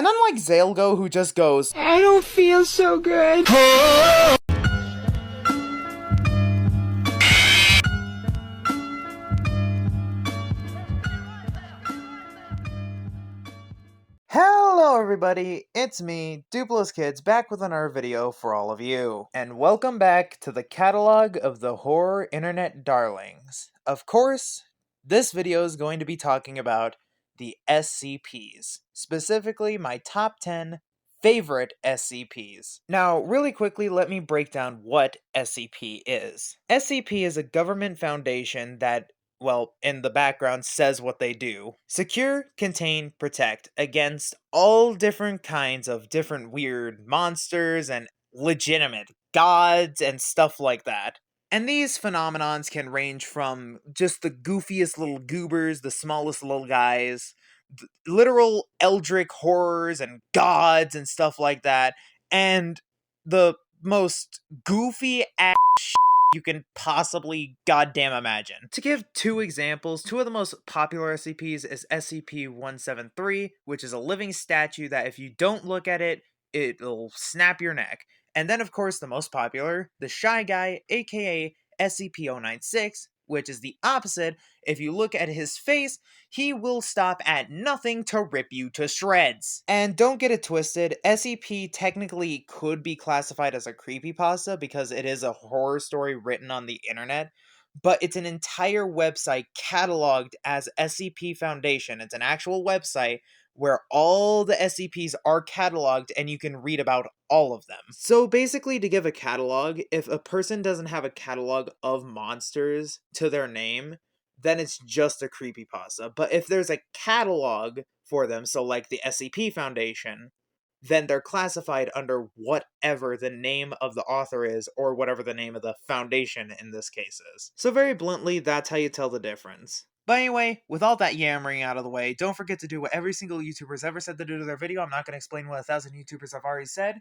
And unlike Zalgo, who just goes, I don't feel so good. hello everybody, it's me, Duplos Kids, back with another video for all of you. And welcome back to the catalog of the horror internet darlings. Of course, this video is going to be talking about the SCPs, specifically my top 10 favorite SCPs. Now, really quickly, let me break down what SCP is. SCP is a government foundation that, well, in the background says what they do. Secure, contain, protect against all different kinds of different weird monsters and legitimate gods and stuff like that. And these phenomenons can range from just the goofiest little goobers, the smallest little guys, literal eldritch horrors and gods and stuff like that, and the most goofy ass you can possibly goddamn imagine. To give two examples, two of the most popular SCPs is SCP-173, which is a living statue that if you don't look at it, it'll snap your neck. And then, of course, the most popular, the Shy Guy, aka SCP-096, which is the opposite. If you look at his face, he will stop at nothing to rip you to shreds. And don't get it twisted, SCP technically could be classified as a creepypasta because it is a horror story written on the internet, but it's an entire website cataloged as SCP Foundation. It's an actual website where all the SCPs are cataloged and you can read about all of them. So basically, to give a catalog, if a person doesn't have a catalog of monsters to their name, then it's just a creepypasta. But if there's a catalog for them, so like the SCP Foundation, then they're classified under whatever the name of the author is, or whatever the name of the foundation in this case is. So very bluntly, that's how you tell the difference. But anyway, with all that yammering out of the way, don't forget to do what every single YouTuber's ever said to do to their video. I'm not going to explain what 1,000 YouTubers have already said.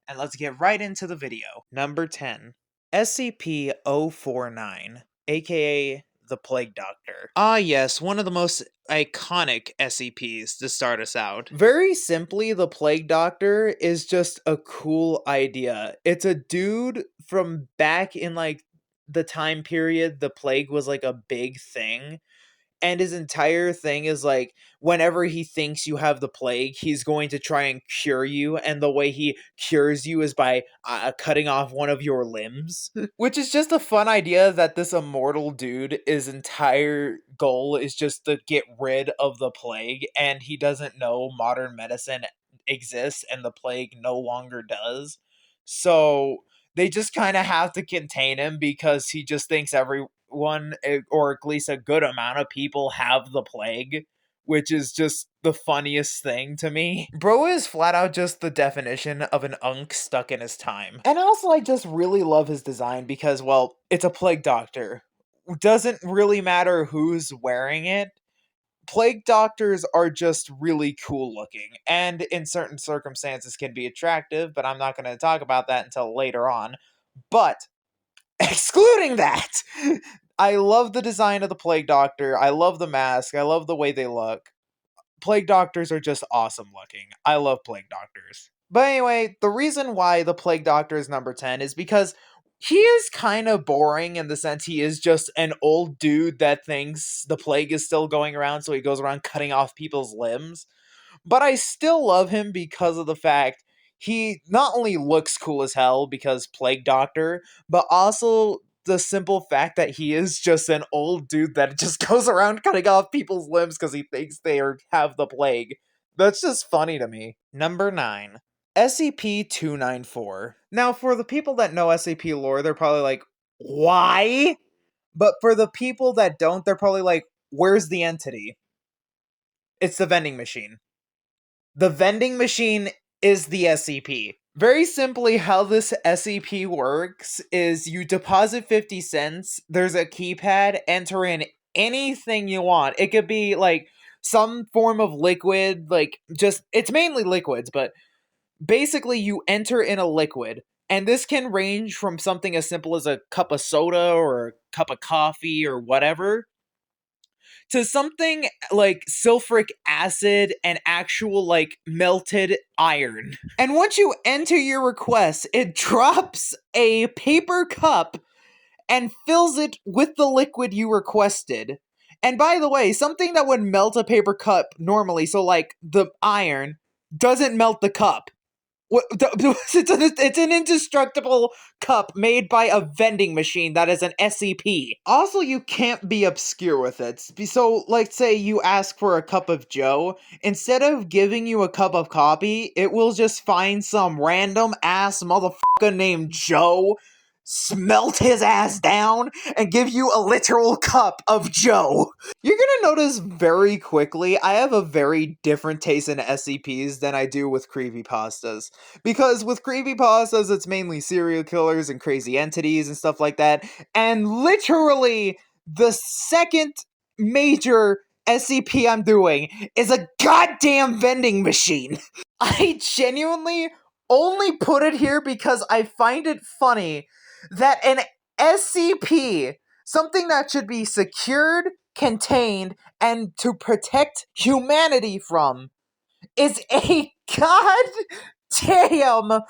And let's get right into the video. Number 10. SCP-049, aka the Plague Doctor. Ah yes, one of the most iconic SCPs to start us out. Very simply, the Plague Doctor is just a cool idea. It's a dude from back in like the time period the plague was like a big thing, and his entire thing is like whenever he thinks you have the plague, he's going to try and cure you, and the way he cures you is by cutting off one of your limbs. Which is just a fun idea that this immortal dude, his entire goal is just to get rid of the plague, and he doesn't know modern medicine exists and the plague no longer does. So they just kind of have to contain him because he just thinks everyone, or at least a good amount of people, have the plague, which is just the funniest thing to me. Bro is flat out just the definition of an unk stuck in his time. And also, I just really love his design because, well, it's a plague doctor. Doesn't really matter who's wearing it. Plague doctors are just really cool looking, and in certain circumstances can be attractive, but I'm not going to talk about that until later on. But excluding that, I love the design of the Plague Doctor. I love the mask. I love the way they look. Plague Doctors are just awesome looking. I love Plague Doctors. But anyway, the reason why the Plague Doctor is number 10 is because he is kind of boring in the sense he is just an old dude that thinks the plague is still going around, so he goes around cutting off people's limbs. But I still love him because of the fact he not only looks cool as hell because Plague Doctor, but also the simple fact that he is just an old dude that just goes around cutting off people's limbs because he thinks have the plague. That's just funny to me. Number 9. SCP-294. Now, for the people that know SCP lore, they're probably like, why? But for the people that don't, they're probably like, where's the entity? It's the vending machine. The vending machine is the SCP. Very simply, how this SCP works is you deposit 50 cents, there's a keypad, enter in anything you want. It could be like some form of liquid, like just, it's mainly liquids, but basically you enter in a liquid. And this can range from something as simple as a cup of soda or a cup of coffee or whatever, to something like sulfuric acid and actual like melted iron. And once you enter your request, it drops a paper cup and fills it with the liquid you requested. And by the way, something that would melt a paper cup normally, so like the iron, doesn't melt the cup. It's an indestructible cup made by a vending machine that is an SCP. Also, you can't be obscure with it. So, like, say you ask for a cup of Joe, instead of giving you a cup of coffee, it will just find some random ass motherfucker named Joe, smelt his ass down, and give you a literal cup of Joe. You're gonna notice very quickly, I have a very different taste in SCPs than I do with creepypastas. Because with creepypastas, it's mainly serial killers and crazy entities and stuff like that. And literally, the second major SCP I'm doing is a goddamn vending machine. I genuinely only put it here because I find it funny that an SCP, something that should be secured, contained, and to protect humanity from, is a goddamn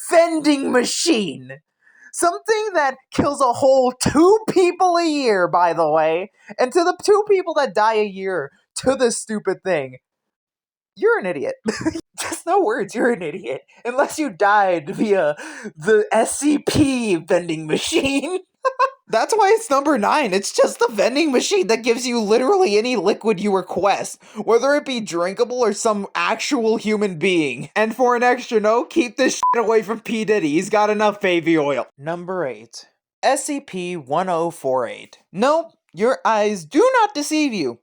vending machine. Something that kills a whole 2 people a year, by the way. And to the 2 people that die a year to this stupid thing, you're an idiot. Just no words, you're an idiot. Unless you died via the SCP vending machine. That's why it's number 9. It's just the vending machine that gives you literally any liquid you request, whether it be drinkable or some actual human being. And for an extra note, keep this shit away from P. Diddy. He's got enough baby oil. Number 8. SCP-1048. Nope, your eyes do not deceive you.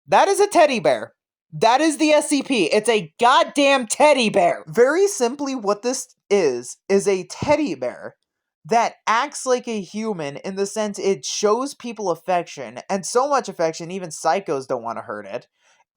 That is a teddy bear. That is the SCP. It's a goddamn teddy bear. Very simply, what this is a teddy bear that acts like a human in the sense it shows people affection, and so much affection, even psychos don't want to hurt it.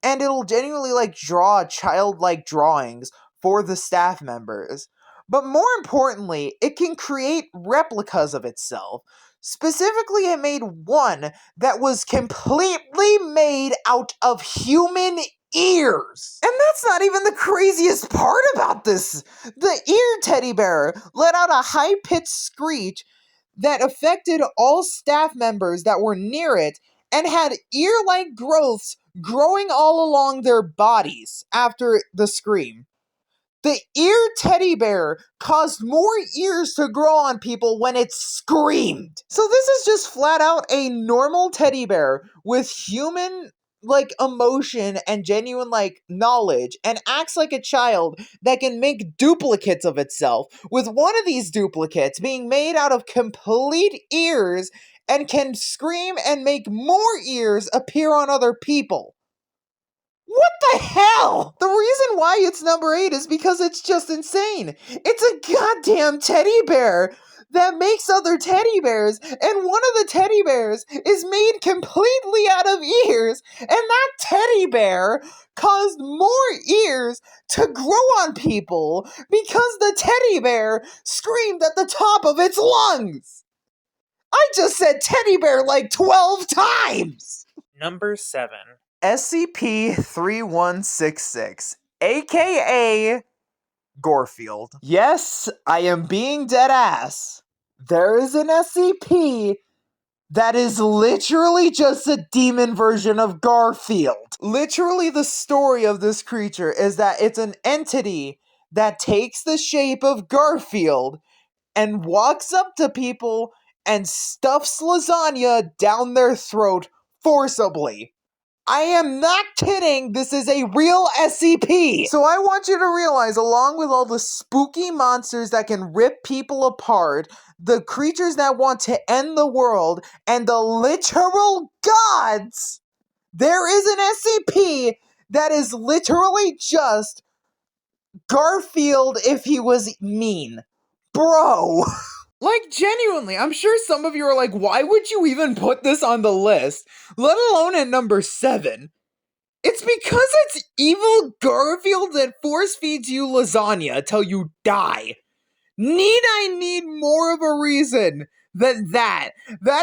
And it'll genuinely, like, draw childlike drawings for the staff members. But more importantly, it can create replicas of itself. Specifically, it made one that was completely made out of human ears. And that's not even the craziest part about this. The ear teddy bear let out a high-pitched screech that affected all staff members that were near it and had ear-like growths growing all along their bodies after the scream. The ear teddy bear caused more ears to grow on people when it screamed. So this is just flat out a normal teddy bear with human like emotion and genuine like knowledge, and acts like a child that can make duplicates of itself, with one of these duplicates being made out of complete ears and can scream and make more ears appear on other people. What the hell? The reason why it's number 8 is because it's just insane. It's a goddamn teddy bear that makes other teddy bears, and one of the teddy bears is made completely out of ears, and that teddy bear caused more ears to grow on people because the teddy bear screamed at the top of its lungs. I just said teddy bear like 12 times! Number 7. SCP-3166, aka Gorefield. Yes, I am being dead ass. There is an SCP that is literally just a demon version of Garfield. Literally, the story of this creature is that it's an entity that takes the shape of Garfield and walks up to people and stuffs lasagna down their throat forcibly. I am not kidding, this is a real SCP! So I want you to realize, along with all the spooky monsters that can rip people apart, the creatures that want to end the world, and the literal gods, there is an SCP that is literally just Garfield if he was mean. Bro! Like, genuinely, I'm sure some of you are like, why would you even put this on the list? Let alone at number 7. It's because it's evil Garfield that force feeds you lasagna till you die. Need I need more of a reason That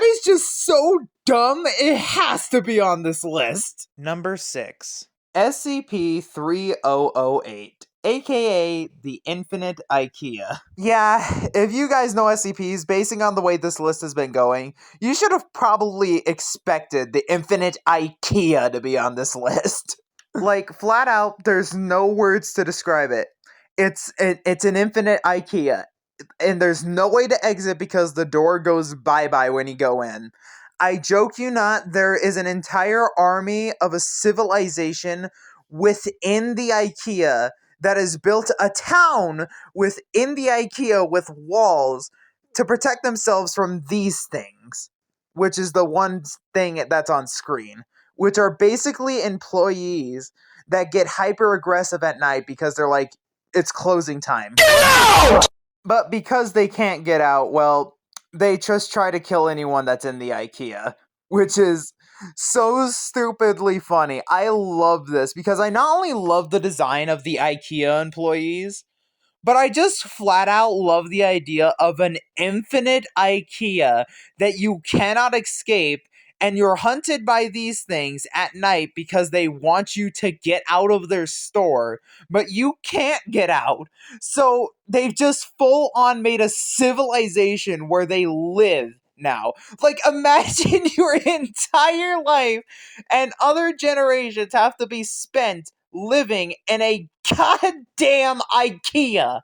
is just so dumb. It has to be on this list. Number 6. SCP-3008, aka the Infinite IKEA. Yeah, if you guys know SCPs, basing on the way this list has been going, you should have probably expected the Infinite IKEA to be on this list. Like, flat out, there's no words to describe it. It's an infinite IKEA, and there's no way to exit because the door goes bye-bye when you go in. I joke you not, there is an entire army of a civilization within the IKEA that has built a town within the IKEA with walls to protect themselves from these things, which is the one thing that's on screen, which are basically employees that get hyper aggressive at night because they're like, it's closing time. Get out! But because they can't get out, well, they just try to kill anyone that's in the IKEA, which is so stupidly funny. I love this because I not only love the design of the IKEA employees, but I just flat out love the idea of an infinite IKEA that you cannot escape, and you're hunted by these things at night because they want you to get out of their store, but you can't get out. So they've just full on made a civilization where they live now. Like, imagine your entire life and other generations have to be spent living in a goddamn IKEA.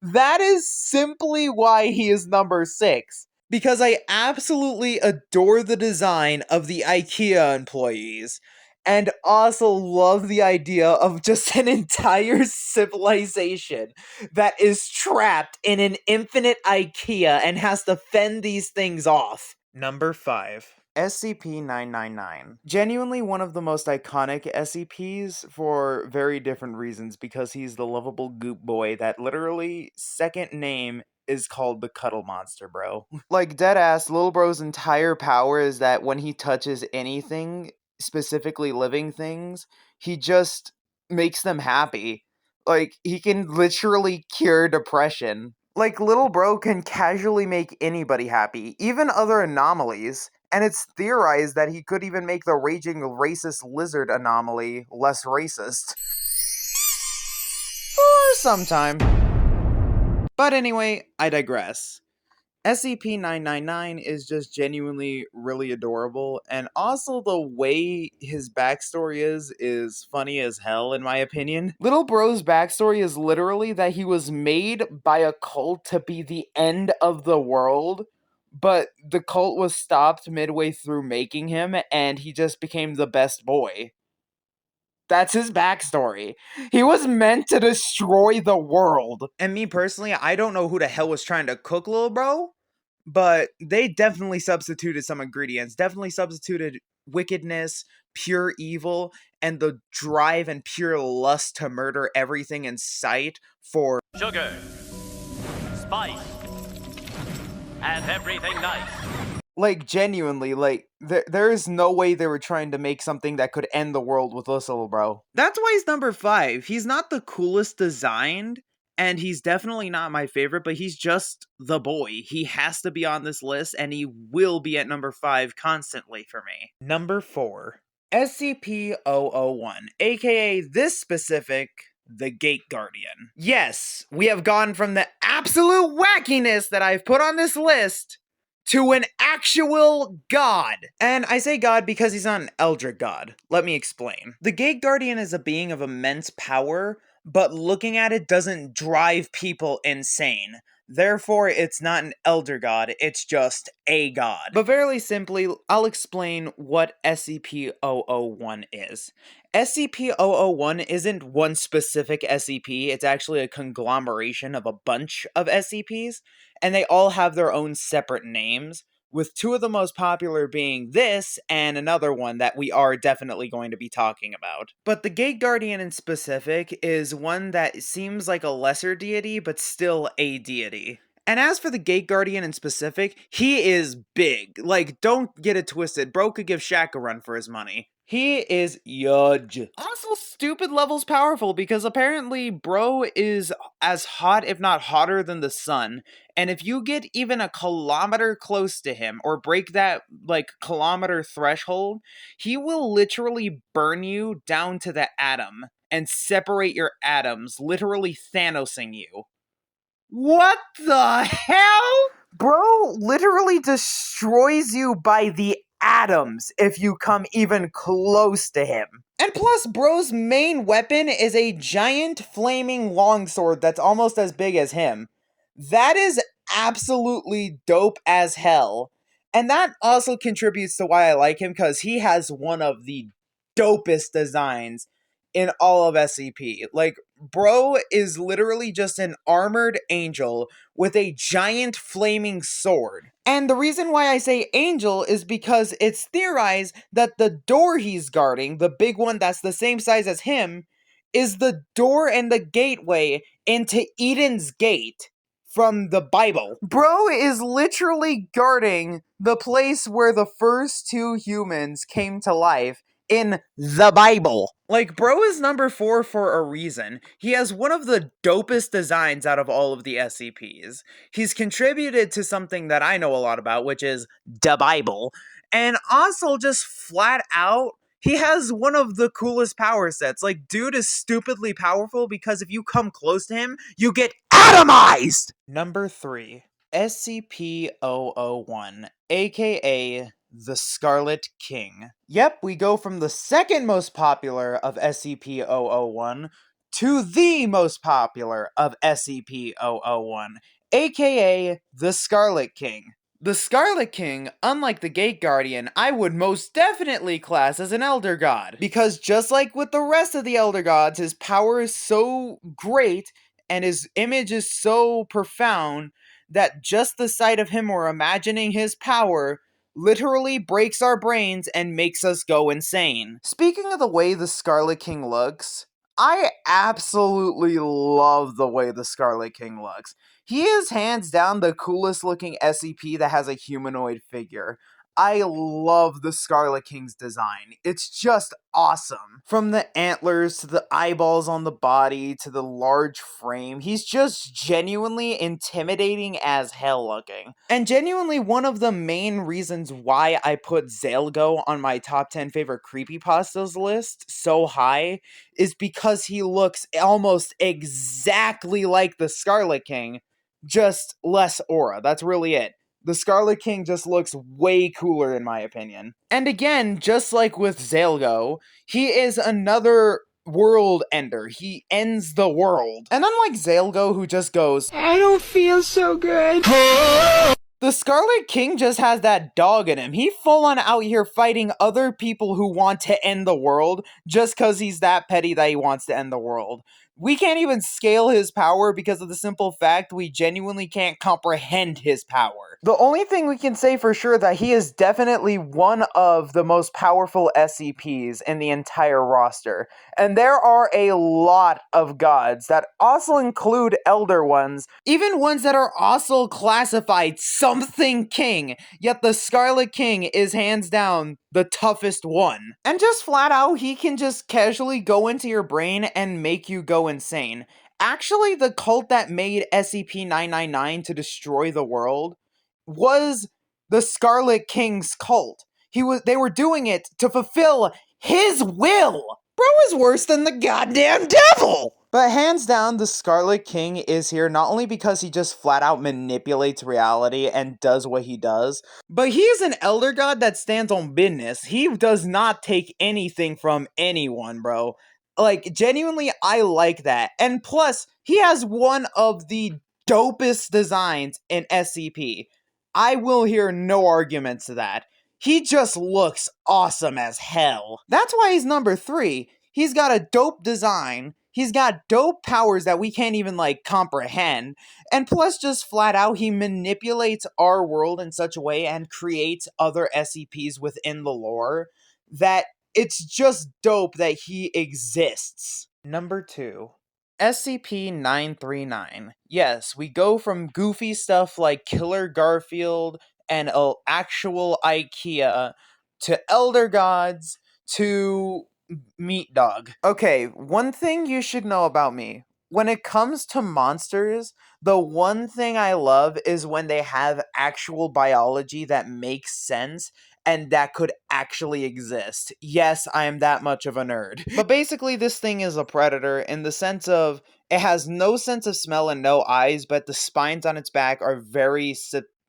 That is simply why he is number 6. Because I absolutely adore the design of the IKEA employees, and also love the idea of just an entire civilization that is trapped in an infinite IKEA and has to fend these things off. Number 5. SCP-999. Genuinely one of the most iconic SCPs for very different reasons, because he's the lovable goop boy that literally second name is called the Cuddle Monster, bro. Like, deadass, Lil Bro's entire power is that when he touches anything, specifically living things, he just makes them happy. Like, he can literally cure depression. Like, Little Bro can casually make anybody happy, even other anomalies. And it's theorized that he could even make the raging racist lizard anomaly less racist. For some time. But anyway, I digress. SCP-999 is just genuinely really adorable, and also the way his backstory is funny as hell, in my opinion. Little Bro's backstory is literally that he was made by a cult to be the end of the world, but the cult was stopped midway through making him, and he just became the best boy. That's his backstory. He was meant to destroy the world. And me personally, I don't know who the hell was trying to cook Lil Bro, but they definitely substituted some ingredients. Definitely substituted wickedness, pure evil, and the drive and pure lust to murder everything in sight for sugar, spice, and everything nice. Like, genuinely, like, there is no way they were trying to make something that could end the world with Little Bro. That's why he's number 5. He's not the coolest designed, and he's definitely not my favorite, but he's just the boy. He has to be on this list, and he will be at number 5 constantly for me. Number 4. SCP-001, aka this specific, the Gate Guardian. Yes, we have gone from the absolute wackiness that I've put on this list to an actual god. And I say god because he's not an Eldritch god. Let me explain. The Gate Guardian is a being of immense power, but looking at it doesn't drive people insane. Therefore, it's not an elder god, it's just a god. But very simply, I'll explain what SCP-001 is. SCP-001 isn't one specific SCP, it's actually a conglomeration of a bunch of SCPs, and they all have their own separate names, with 2 of the most popular being this and another one that we are definitely going to be talking about. But the Gate Guardian in specific is one that seems like a lesser deity, but still a deity. And as for the Gate Guardian in specific, he is big. Like, don't get it twisted. Bro could give Shaq a run for his money. He is huge. Also, stupid levels powerful because apparently Bro is as hot, if not hotter, than the sun. And if you get even a kilometer close to him or break that like kilometer threshold, he will literally burn you down to the atom and separate your atoms, literally Thanosing you. What the hell? Bro literally destroys you by the atoms if you come even close to him. And plus, Bro's main weapon is a giant flaming longsword that's almost as big as him. That is absolutely dope as hell. And that also contributes to why I like him, because he has one of the dopest designs in all of SCP. Like, Bro is literally just an armored angel with a giant flaming sword. And the reason why I say angel is because it's theorized that the door he's guarding, the big one that's the same size as him, is the door and the gateway into Eden's Gate from the Bible. Bro is literally guarding the place where the first two humans came to life in the Bible. Like, Bro is number 4 for a reason. He has one of the dopest designs out of all of the SCPs. He's contributed to something that I know a lot about, which is the Bible. And also, just flat out, he has one of the coolest power sets. Like, dude is stupidly powerful because if you come close to him, you get atomized! Number 3, SCP-001, aka the Scarlet King. Yep, we go from the second most popular of SCP-001 to the most popular of SCP-001, aka the Scarlet King. The Scarlet King, unlike the Gate Guardian, I would most definitely class as an Elder God, because just like with the rest of the Elder Gods, his power is so great and his image is so profound that just the sight of him or imagining his power literally breaks our brains and makes us go insane. Speaking of the way the Scarlet King looks, I absolutely love the way the Scarlet King looks. He is hands down the coolest looking SCP that has a humanoid figure. I love the Scarlet King's design. It's just awesome. From the antlers to the eyeballs on the body to the large frame, he's just genuinely intimidating as hell looking. And genuinely one of the main reasons why I put Zalgo on my top 10 favorite creepypastas list so high is because he looks almost exactly like the Scarlet King, just less aura. That's really it. The Scarlet King just looks way cooler in my opinion. And again, just like with Zalgo, he is another world ender. He ends the world. And unlike Zalgo, who just goes, I don't feel so good. the Scarlet King just has that dog in him. He full on out here fighting other people who want to end the world just because he's that petty that he wants to end the world. We can't even scale his power because of the simple fact we genuinely can't comprehend his power. The only thing we can say for sure that he is definitely one of the most powerful SCPs in the entire roster. And there are a lot of gods that also include elder ones, even ones that are also classified something king, yet the Scarlet King is hands down the toughest one. And just flat out, he can just casually go into your brain and make you go insane. Actually, the cult that made SCP-999 to destroy the world was the Scarlet King's cult. They were doing it to fulfill his will. Bro is worse than the goddamn devil! But hands down, the Scarlet King is here not only because he just flat out manipulates reality and does what he does, but he is an elder god that stands on business. He does not take anything from anyone, bro. Like, genuinely, I like that. And plus, he has one of the dopest designs in SCP. I will hear no arguments to that. He just looks awesome as hell. That's why he's number 3. He's got a dope design. He's got dope powers that we can't even, like, comprehend. And plus, just flat out, he manipulates our world in such a way and creates other SCPs within the lore that it's just dope that he exists. Number 2. SCP-939. Yes, we go from goofy stuff like Killer Garfield and actual IKEA to Elder Gods to Meat Dog. Okay, one thing you should know about me. When it comes to monsters, the one thing I love is when they have actual biology that makes sense and that could actually exist. Yes, I am that much of a nerd. But basically, this thing is a predator in the sense of it has no sense of smell and no eyes, but the spines on its back are very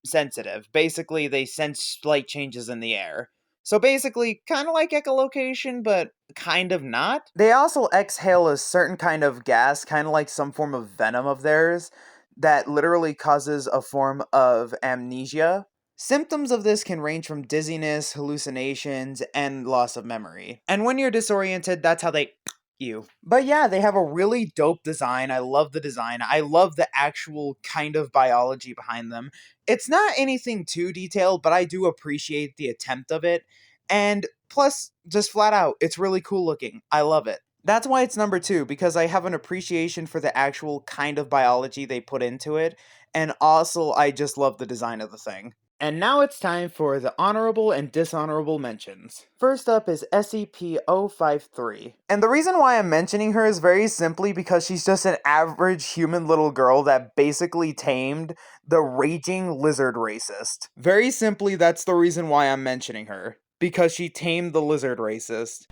sensitive. Basically, they sense slight changes in the air. So basically, kind of like echolocation, but kind of not. They also exhale a certain kind of gas, kind of like some form of venom of theirs, that literally causes a form of amnesia. Symptoms of this can range from dizziness, hallucinations, and loss of memory. And when you're disoriented, that's how they you. But yeah, they have a really dope design. I love the design. I love the actual kind of biology behind them. It's not anything too detailed, but I do appreciate the attempt of it. And plus, just flat out, it's really cool looking. I love it. That's why it's number 2, because I have an appreciation for the actual kind of biology they put into it, and also I just love the design of the thing. And now it's time for the honorable and dishonorable mentions. First up is SCP-053. And the reason why I'm mentioning her is very simply because she's just an average human little girl that basically tamed the raging lizard racist. Very simply, that's the reason why I'm mentioning her. Because she tamed the lizard racist.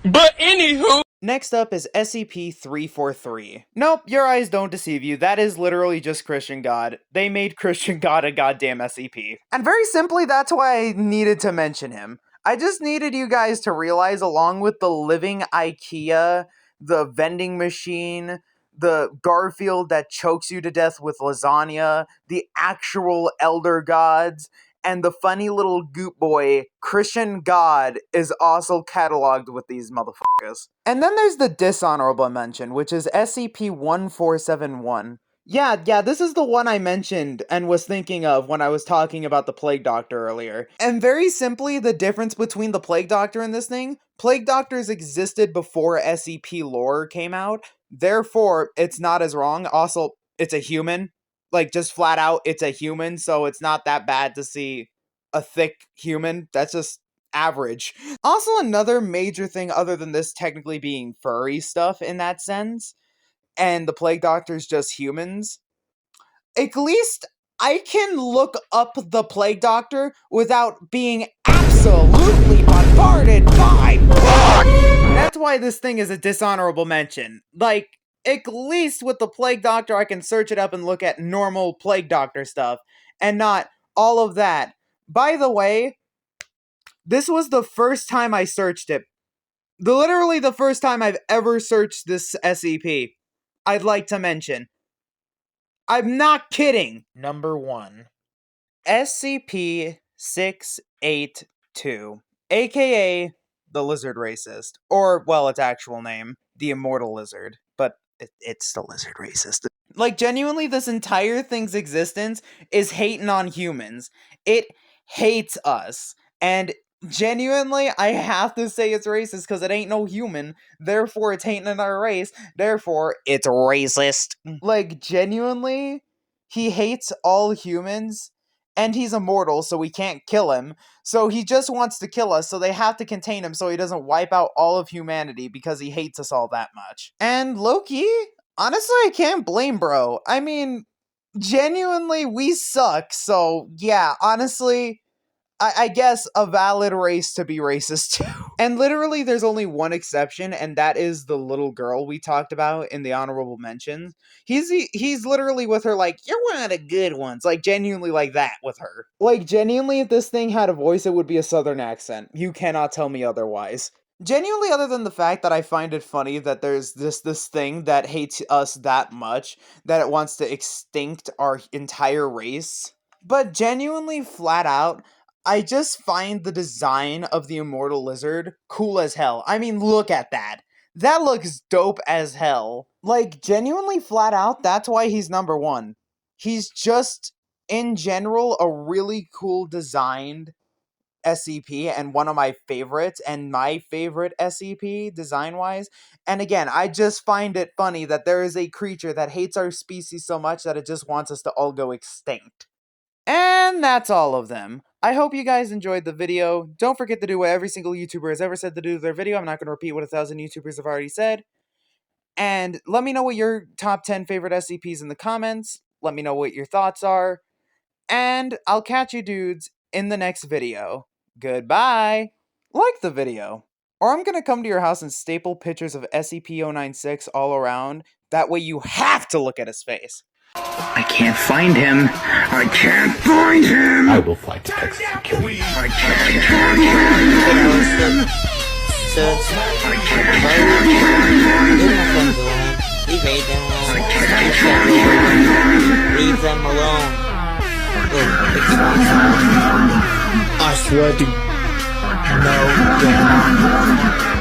But anywho. Next up is SCP-343. Nope, your eyes don't deceive you. That is literally just Christian God. They made Christian God a goddamn SCP. And very simply, that's why I needed to mention him. I just needed you guys to realize, along with the living IKEA, the vending machine, the Garfield that chokes you to death with lasagna, the actual elder gods, and the funny little goop boy, Christian God, is also cataloged with these motherfuckers. And then there's the dishonorable mention, which is SCP-1471. Yeah, this is the one I mentioned and was thinking of when I was talking about the Plague Doctor earlier. And very simply, the difference between the Plague Doctor and this thing, Plague Doctors existed before SCP lore came out, therefore, it's not as wrong. Also, it's a human. Like, just flat out, it's a human, so it's not that bad to see a thick human. That's just average. Also, another major thing, other than this technically being furry stuff in that sense, and the Plague Doctor's just humans, at least I can look up the Plague Doctor without being absolutely bombarded by blood! That's why this thing is a dishonorable mention. Like, at least with the Plague Doctor, I can search it up and look at normal Plague Doctor stuff, and not all of that. By the way, this was the first time I searched it. Literally the first time I've ever searched this SCP. I'd like to mention. I'm not kidding. Number 1. SCP-682, aka the Lizard Racist. Or, well, its actual name, the Immortal Lizard. But it's the Lizard Racist. Like, genuinely, this entire thing's existence is hating on humans. It hates us. And genuinely, I have to say it's racist because it ain't no human. Therefore, it's hating on our race. Therefore, it's racist. Like, genuinely, he hates all humans. And he's immortal, so we can't kill him. So he just wants to kill us, so they have to contain him so he doesn't wipe out all of humanity because he hates us all that much. And Loki? Honestly, I can't blame bro. I mean, genuinely, we suck, so yeah, honestly, I guess a valid race to be racist too. And literally, there's only one exception, and that is the little girl we talked about in the honorable mentions. He's literally with her like, you're one of the good ones. Like, genuinely like that with her. Like, genuinely, if this thing had a voice, it would be a southern accent. You cannot tell me otherwise. Genuinely, other than the fact that I find it funny that there's this thing that hates us that much, that it wants to extinct our entire race. But genuinely, flat out, I just find the design of the Immortal Lizard cool as hell. I mean, look at that. That looks dope as hell. Like, genuinely flat out, that's why he's number 1. He's just, in general, a really cool designed SCP and one of my favorites, and my favorite SCP design-wise. And again, I just find it funny that there is a creature that hates our species so much that it just wants us to all go extinct. And that's all of them. I hope you guys enjoyed the video. Don't forget to do what every single YouTuber has ever said to do to their video. I'm not going to repeat what 1,000 YouTubers have already said. And let me know what your top 10 favorite SCPs in the comments. Let me know what your thoughts are. And I'll catch you dudes in the next video. Goodbye! Like the video. Or I'm gonna come to your house and staple pictures of SCP-096 all around. That way you have to look at his face. I can't find him. I can't find him. I will fly to Texas and kill you. I can't find him. Leave them alone. I swear to... No.